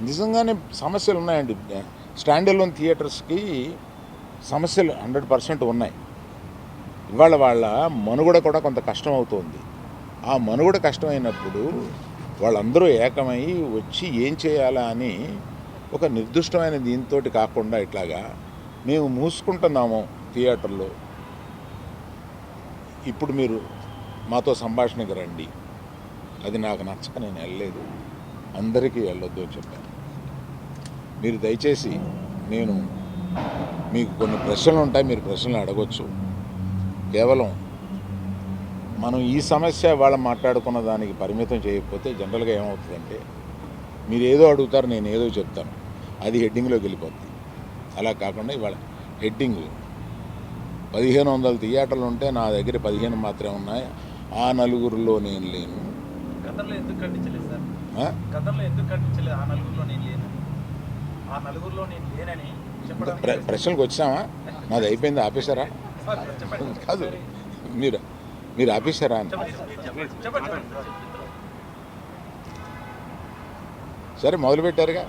నిజంగానే సమస్యలు ఉన్నాయండి. స్టాండ్ అలోన్ థియేటర్స్కి సమస్యలు 100% ఉన్నాయి. ఇవాళ వాళ్ళ మనుగడ కూడా కొంత కష్టం అవుతుంది. ఆ మనుగడ కష్టమైనప్పుడు వాళ్ళందరూ ఏకమై వచ్చి ఏం చేయాలా అని ఒక నిర్దిష్టమైన దీంతో కాకుండా ఇట్లాగా మేము మూసుకుంటున్నాము థియేటర్లో, ఇప్పుడు మీరు మాతో సంభాషణకి రండి, అది నాకు నచ్చక నేను వెళ్ళలేదు, అందరికీ వెళ్ళొద్దు అని చెప్పాను. మీరు దయచేసి, నేను మీకు కొన్ని ప్రశ్నలు ఉంటాయి, మీరు ప్రశ్నలు అడగొచ్చు. కేవలం మనం ఈ సమస్య వాళ్ళ మాట్లాడుకున్న దానికి పరిమితం చేయకపోతే జనరల్గా ఏమవుతుందంటే మీరు ఏదో అడుగుతారు, నేను ఏదో చెప్తాను, అది హెడ్డింగ్లోకి వెళ్ళిపోతుంది. అలా కాకుండా ఇవాళ హెడ్డింగ్ 1500 థియేటర్లు ఉంటే నా దగ్గర 15 మాత్రమే ఉన్నాయి, ఆ నలుగురిలో నేను లేను. గతంలో ఎందుకు ఖండించలేదు సార్? గతంలో ఎందుకు ఖండించలేదు? ఆ నలుగురిలో నేను లేను, ఆ నలుగురిలో నేను లేనని చెప్పడానికి ప్రశ్నలకు వచ్చామా? నాది అయిపోయింది, ఆపేశారా? కాదు, మీరు ఆపేశారా అని. సరే, మొదలుపెట్టారుగా.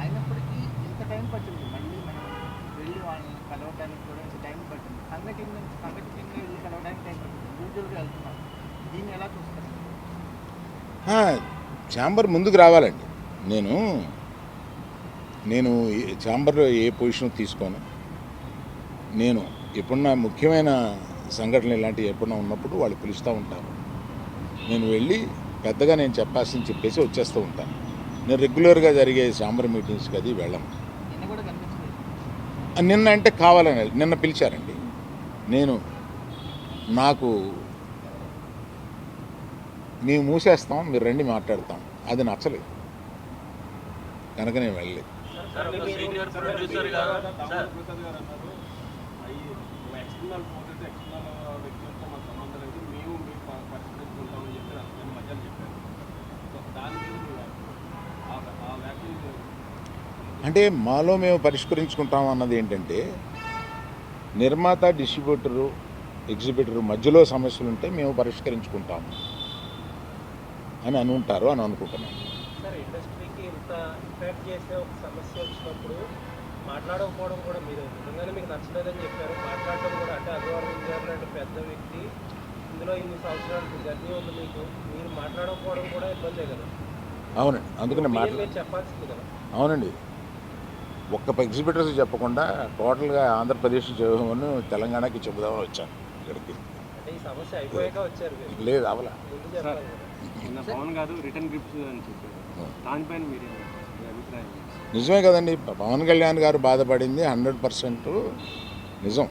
అయినప్పటికీ ఇంత టైం పట్టింది, మళ్ళీ మనం వెళ్ళి వాళ్ళని కలవడానికి కూడా టైం పట్టింది. సంఘటితంగా వెళ్ళి కలవడానికి టైం పట్టింది. ఇండివిజువల్గా వెళ్తున్నాం, దీన్ని ఎలా చూస్తారు? ఛాంబర్ ముందుకు రావాలండి. నేను ఛాంబర్లో ఏ పొజిషన్ తీసుకోను. నేను ఎప్పుడన్నా ముఖ్యమైన సంఘటనలు ఇలాంటివి ఎప్పుడన్నా ఉన్నప్పుడు వాళ్ళు పిలుస్తూ ఉంటారు, నేను వెళ్ళి పెద్దగా నేను చెప్పాల్సింది చెప్పేసి వచ్చేస్తూ ఉంటాను. నేను రెగ్యులర్గా జరిగే ఛాంబర్ మీటింగ్స్కి అది వెళ్ళను. నిన్న అంటే కావాలని నిన్న పిలిచారండి. నాకు మేము మూసేస్తాం, మీరు రండి మాట్లాడతాం, అది నచ్చలేదు కనుక నేను వెళ్ళలేదు. అంటే మాలో మేము పరిష్కరించుకుంటాం అన్నది ఏంటంటే, నిర్మాత, డిస్ట్రిబ్యూటరు, ఎగ్జిబిటరు మధ్యలో సమస్యలు ఉంటే మేము పరిష్కరించుకుంటాము అని అనుకుంటారు అని అనుకుంటున్నాను. సార్, ఇండస్ట్రీకి ఇంత ఇంపాక్ట్ చేసే ఒక సమస్య వచ్చినప్పుడు మాట్లాడకపోవడం కూడా మీరు నిజంగానే మీకు నచ్చలేదని చెప్పారు. మాట్లాడటం కూడా అంటే అభివర్ణం లాంటి పెద్ద వ్యక్తి ఇందులో ఇన్ని సంవత్సరాలు జర్నీ ఉంది మీకు, మీరు మాట్లాడకపోవడం కూడా ఇబ్బందే కదా? అవునండి, అందుకని చెప్పాల్సింది కదా. అవునండి, ఒక్క ఎగ్జిబిటర్స్ చెప్పకుండా టోటల్గా ఆంధ్రప్రదేశ్ చెబుదామని తెలంగాణకి చెబుదామని వచ్చాను ఇక్కడికి. ఈ సమస్య అయిపోయాక వచ్చారు? లేదు, అవలా. పవన్ గారు రిటర్న్ గిఫ్ట్స్ అని చెప్పారు, దానిపైన మీరు అభిప్రాయం? నిజమే కదండి, పవన్ కళ్యాణ్ గారు బాధపడింది 100% నిజం.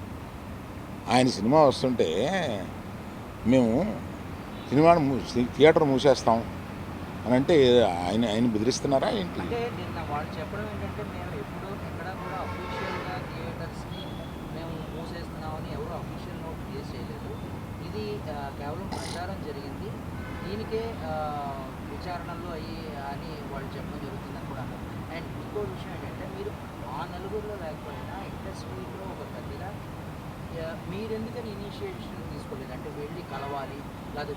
ఆయన సినిమా వస్తుంటే మేము థియేటర్ మూసేస్తాం అని అంటే ఆయన బెదిరిస్తున్నారా ఏంటి? అంటే నిన్న వాళ్ళు చెప్పడం ఏంటంటే, మేము ఎప్పుడు ఎక్కడ కూడా అఫీషియల్గా థియేటర్స్ని మేము మూసేస్తున్నామని ఎవరు అఫీషియల్ నోట్ రిలీజ్ చేయలేదు. ఇది కేవలం ప్రచారం జరిగింది, దీనికే విచారణలో అయ్యి అని వాళ్ళు చెప్పడం జరుగుతుందని కూడా అన్నారు. అండ్ ఇంకో విషయం ఏంటంటే, మీరు ఆ నలుగురిలో లేకపోయినా ఇండస్ట్రీలో ఒక పెద్దగా మీరెందుకని ఇనిషియేషన్ తీసుకోలేదు? అంటే వెళ్ళి కలవాలి, లేదా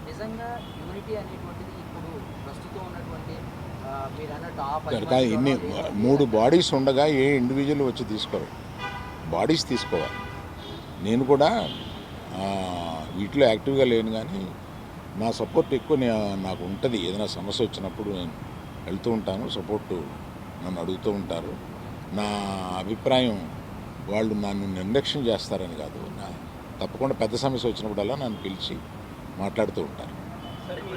నిజంగా యూనిటీ అనేటువంటిది ఇప్పుడు ప్రస్తుతం ఉన్నటువంటి మీరు అన్నట్టు ఇన్ని 3 బాడీస్ ఉండగా ఏ ఇండివిజువల్ వచ్చి తీసుకోరు, బాడీస్ తీసుకోవాలి. నేను కూడా వీటిలో యాక్టివ్గా లేను, కానీ నా సపోర్ట్ ఎక్కువ నాకు ఉంటుంది. ఏదైనా సమస్య వచ్చినప్పుడు నేను వెళ్తూ ఉంటాను, సపోర్టు నన్ను అడుగుతూ ఉంటారు. నా అభిప్రాయం వాళ్ళు నన్ను నిర్లక్ష్యం చేస్తారని కాదు, తప్పకుండా పెద్ద సమస్య వచ్చినప్పుడల్లా నన్ను పిలిచి మాట్లాడుతూ ఉంటారు.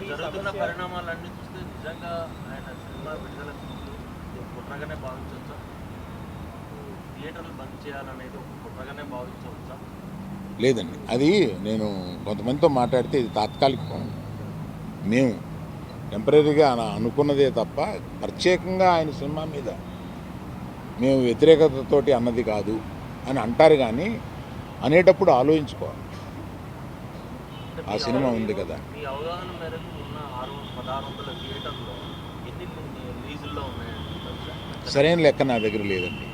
జరుగుతున్న పరిణామాలన్నీ చూస్తే నిజంగా ఆయన సినిమా విడుదలకు కుట్రగానే భావించవచ్చా? థియేటర్లు బంద్ చేయాలనేది ఒక కుట్రగానే భావించవచ్చా? లేదండి, అది నేను కొంతమందితో మాట్లాడితే ఇది తాత్కాలికం, మేము టెంపరీగా అనుకున్నదే తప్ప ప్రత్యేకంగా ఆయన సినిమా మీద మేము వ్యతిరేకతతోటి అన్నది కాదు అని అంటారు. కానీ అనేటప్పుడు ఆలోచించుకోవాలి, ఆ సినిమా ఉంది కదా. మీ అవగాహన మేరకు ఉన్న 1600 థియేటర్లో ఎన్ని లీజుల్లో ఉన్నాయండి? సరైన లెక్క నా దగ్గర లేదండి.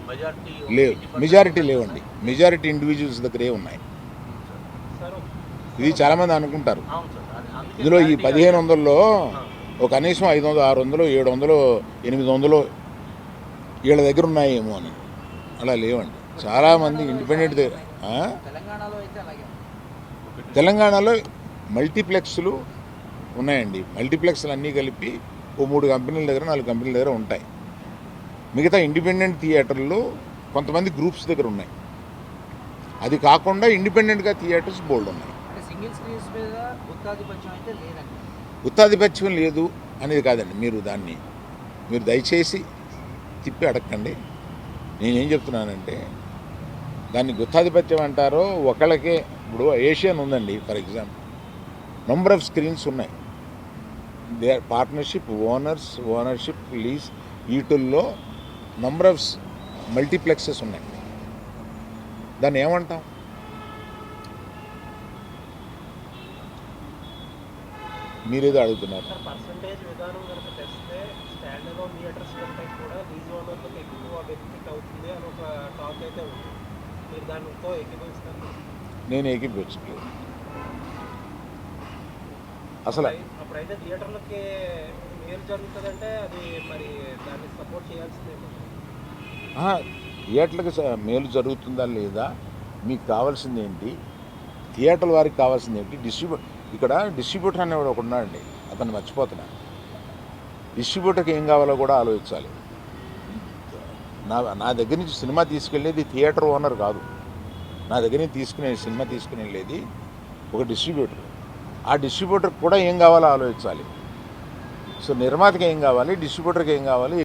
మెజారిటీ లేవు, మెజారిటీ లేవండి. మెజారిటీ ఇండివిజువల్స్ దగ్గరే ఉన్నాయి. సార్ ఇది చాలామంది అనుకుంటారు అవును సార్ అందుకే ఇందులో ఈ clarity 1500లో ఒక కనీసం 500, 600, 700, 800 వీళ్ళ దగ్గర ఉన్నాయేమో అని. అలా లేవండి. చాలామంది ఇండిపెండెంట్ దగ్గర తెలంగాణలో అయితే అలాగే ఉంది. తెలంగాణలో మల్టీప్లెక్స్లు ఉన్నాయండి. మల్టీప్లెక్స్లు అన్నీ కలిపి ఓ 3 కంపెనీల దగ్గర 4 కంపెనీల దగ్గర ఉంటాయి. మిగతా ఇండిపెండెంట్ థియేటర్లు కొంతమంది గ్రూప్స్ దగ్గర ఉన్నాయి. అది కాకుండా ఇండిపెండెంట్గా థియేటర్స్ బోల్డ్ ఉన్నాయి. అంటే సింగిల్ స్క్రీన్స్ మీద గుత్తాధిపత్యం అయితే లేదండి. గుత్తాధిపత్యం లేదు అనేది కాదండి. మీరు దయచేసి తిప్పి అడగండి. నేనేం చెప్తున్నానంటే దాన్ని గుత్తాధిపత్యం అంటారో ఒకళ్ళకే. ఇప్పుడు ఏషియన్ ఉందండి for example, number of screens ఉన్నాయి. They are partnership, ownership, lease, వీటిల్లో నంబర్ ఆఫ్ మల్టీప్లెక్సెస్ ఉన్నాయి. దాన్ని ఏమంటాం? మీరేదో అడుగుతున్నారు. సార్ పర్సంటేజ్ విధానం కనుక తెస్తే స్టాండ్ అలోన్ థియేటర్స్ కంటే కూడా లీజ్ ఓనర్లకు ఎక్కువ బెనిఫిట్ అవుతుంది అని ఒక టాక్ అయితే ఉంది. మీరు దానితో ఏకీభవిస్తారు? నేను ఏకీభవించట్లేదు అసలు. అప్పుడైతే థియేటర్లకి మేలు జరుగుతుందంటే అది మరి దాన్ని సపోర్ట్ చేయాల్సిందేమో. థియేటర్లకు మేలు జరుగుతుందా లేదా, మీకు కావాల్సింది ఏంటి, థియేటర్ల వారికి కావాల్సింది ఏంటి? ఇక్కడ డిస్ట్రిబ్యూటర్ అనేవాడు ఒకడు ఉన్నాడండి, అతన్ని మర్చిపోతున్నా. డిస్ట్రిబ్యూటర్కి ఏం కావాలో కూడా ఆలోచించాలి. నా దగ్గర నుంచి సినిమా తీసుకెళ్ళేది థియేటర్ ఓనర్ కాదు. నా దగ్గర నుంచి సినిమా తీసుకుని వెళ్ళేది ఒక డిస్ట్రిబ్యూటర్. ఆ డిస్ట్రిబ్యూటర్కి కూడా ఏం కావాలో ఆలోచించాలి. సో నిర్మాతకి ఏం కావాలి, డిస్ట్రిబ్యూటర్కి ఏం కావాలి,